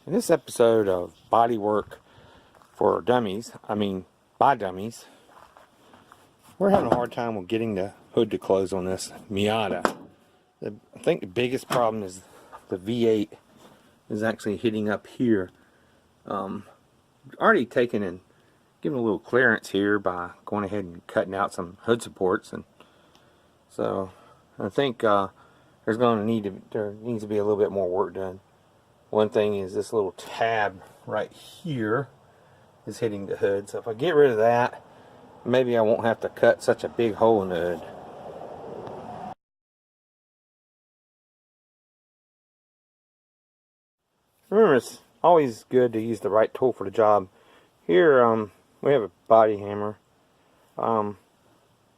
In this episode of Body Work for Dummies, by Dummies, we're having a hard time with getting the hood to close on this Miata. I think the biggest problem is the V8 is actually hitting up here. Already taken and given a little clearance here by going ahead and cutting out some hood supports, and so I think there needs to be a little bit more work done. One thing is this little tab right here is hitting the hood, so if I get rid of that, maybe I won't have to cut such a big hole in the hood. Remember, it's always good to use the right tool for the job. Here we have a body hammer.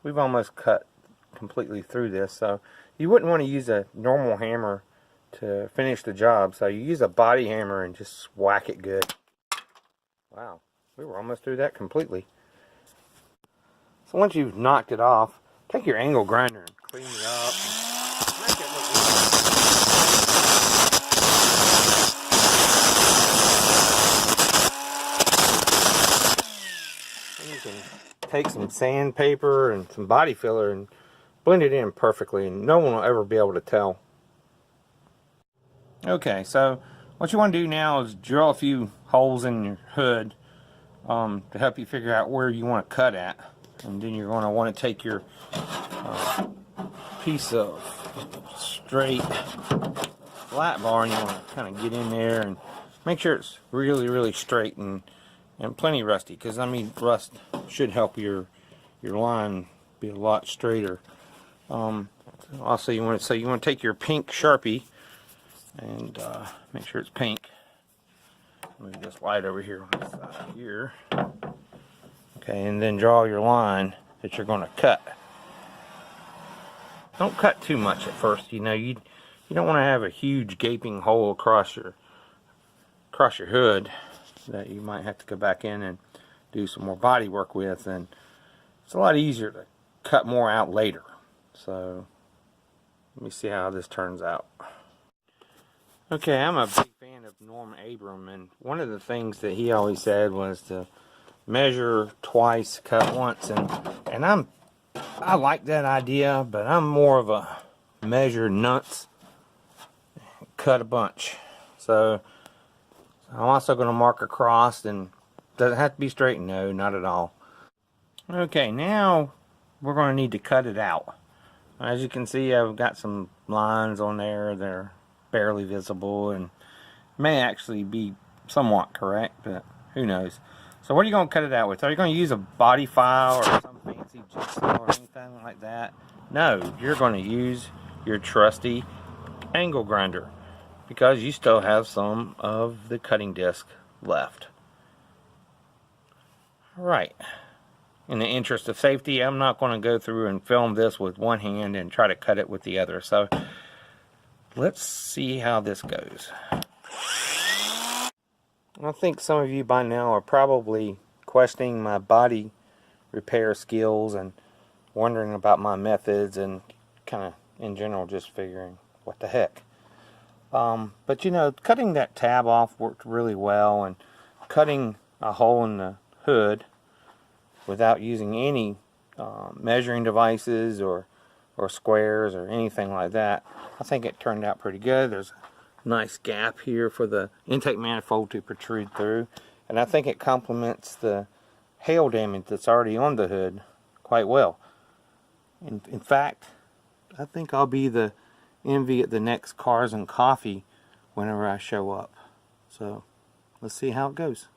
We've almost cut completely through this, so you wouldn't want to use a normal hammer to finish the job, so you use a body hammer and just whack it good. Wow, we were almost through that completely. So once you've knocked it off, take your angle grinder and clean it up and make it look good. And you can take some sandpaper and some body filler and blend it in perfectly, and no one will ever be able to tell. Okay, so what you want to do now is drill a few holes in your hood to help you figure out where you want to cut at. And then you're going to want to take your piece of straight flat bar and you want to kind of get in there and make sure it's really straight and plenty rusty, because rust should help your line be a lot straighter. Also you want to take your pink Sharpie and make sure it's pink. Move this light over here on this side here. Okay, and then draw your line that you're going to cut. Don't cut too much at first. You don't want to have a huge gaping hole across your hood that you might have to go back in and do some more body work with, and it's a lot easier to cut more out later. So let me see how this turns out. Okay, I'm a big fan of Norm Abram, and one of the things that he always said was to measure twice, cut once, and I like that idea, but I'm more of a measure nuts, cut a bunch. So I'm also going to mark across, and does it have to be straight? No, not at all. Okay, now we're going to need to cut it out. As you can see, I've got some lines on there that are barely visible and may actually be somewhat correct, but who knows. So what are you going to cut it out with? Are you going to use a body file or some fancy jigsaw or anything like that? No, you're going to use your trusty angle grinder, because you still have some of the cutting disc left. Alright, in the interest of safety, I'm not going to go through and film this with one hand and try to cut it with the other. So let's see how this goes. I think some of you by now are probably questioning my body repair skills and wondering about my methods, and kind of in general just figuring what the heck. But cutting that tab off worked really well, and cutting a hole in the hood without using any measuring devices or squares or anything like that, I think it turned out pretty good. There's a nice gap here for the intake manifold to protrude through, and I think it complements the hail damage that's already on the hood quite well. In fact, I think I'll be the envy at the next Cars and Coffee whenever I show up. So let's see how it goes.